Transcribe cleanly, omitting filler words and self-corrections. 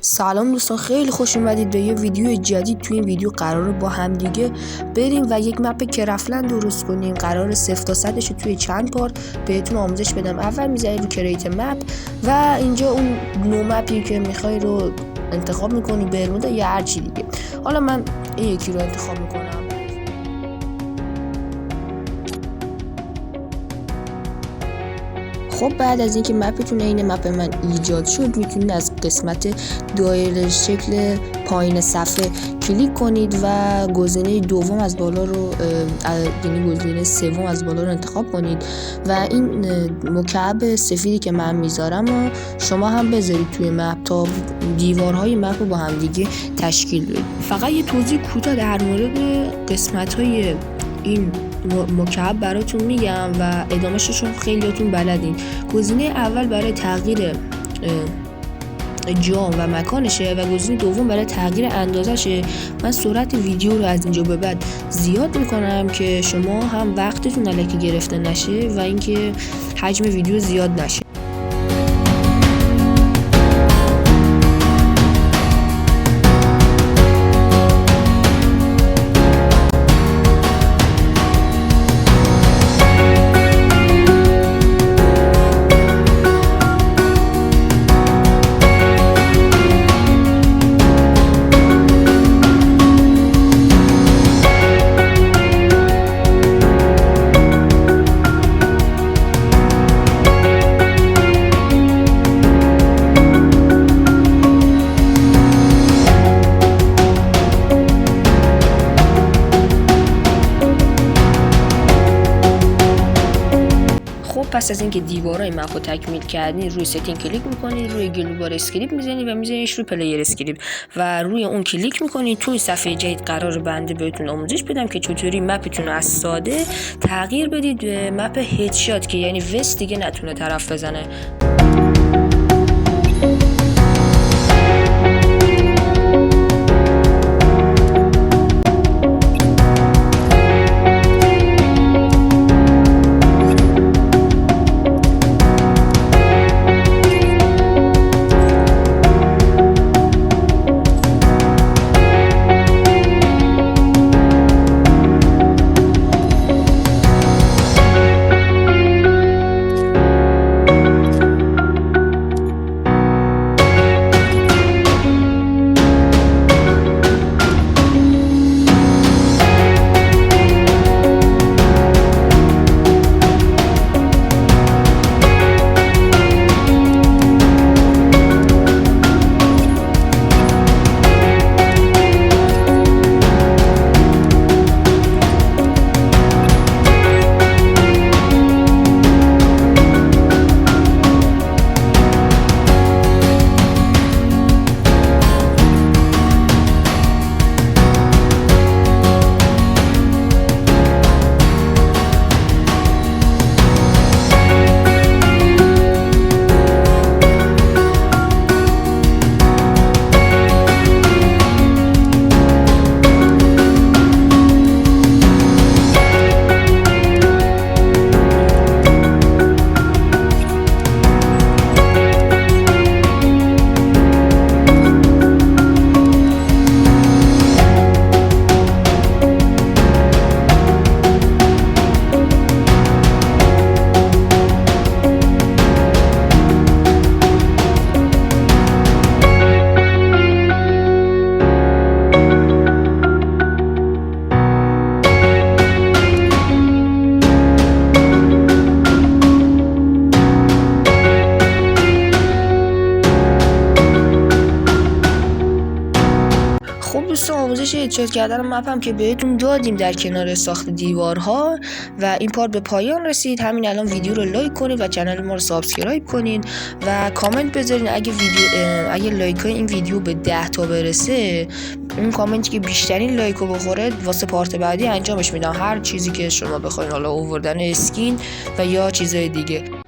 سلام دوستان، خیلی خوش اومدید به یه ویدیو جدید. توی این ویدیو قراره با هم دیگه بریم و یک مپ کرفلن درست کنیم. قراره 0 تا 100 رو توی چند پارت بهتون آموزش بدم. اول میذارید رو کریت مپ و اینجا اون نو مپی که میخوای رو انتخاب میکنی، برمودا یا هر چی دیگه. حالا من این یکی رو انتخاب میکنم. خب بعد از اینکه مپتون این مپ من ایجاد شد، میتونید از قسمت دایره شکل پایین صفحه کلیک کنید و گزینه دوم از بالا رو یعنی گزینه سوم از بالا رو انتخاب کنید و این مکعب سفیدی که من میذارم و شما هم بذارید توی مپ تا دیوارهای مپ رو با هم دیگه تشکیل بدید. فقط یه توضیح کوتاه در مورد قسمت‌های این مکعب براتون میگم و ادامه‌شون خیلیاتون بلدین. گزینه اول برای تغییر جا و مکانشه و گزینه دوم برای تغییر اندازشه. من سرعت ویدیو رو از اینجا به بعد زیاد میکنم که شما هم وقتتون الکی گرفته نشه و اینکه حجم ویدیو زیاد نشه. پس از اینکه دیوارای مپ رو تکمیل کردین، روی ستینگ کلیک میکنید، روی گلو بار اسکریپت میزنید و میزنیدش روی پلیر اسکریپت و روی اون کلیک میکنید. توی صفحه جدید قرار بنده بهتون آموزش بدم که چطوری مپتون رو از ساده تغییر بدید به مپ هدشات که یعنی وست دیگه نتونه طرف بزنه. خب دوستان، آموزش هدشات کردن مپ هم که بهتون دادیم در کنار ساخت دیوارها و این پارت به پایان رسید. همین الان ویدیو رو لایک کنید و کانال ما رو سابسکرایب کنید و کامنت بذارین. اگه لایک های این ویدیو به 10 تا برسه، اون کامنتی که بیشترین لایک رو بخوره واسه پارت بعدی انجامش میدم. هر چیزی که شما بخواین، حالا آوردن اسکین و یا چیزای دیگه.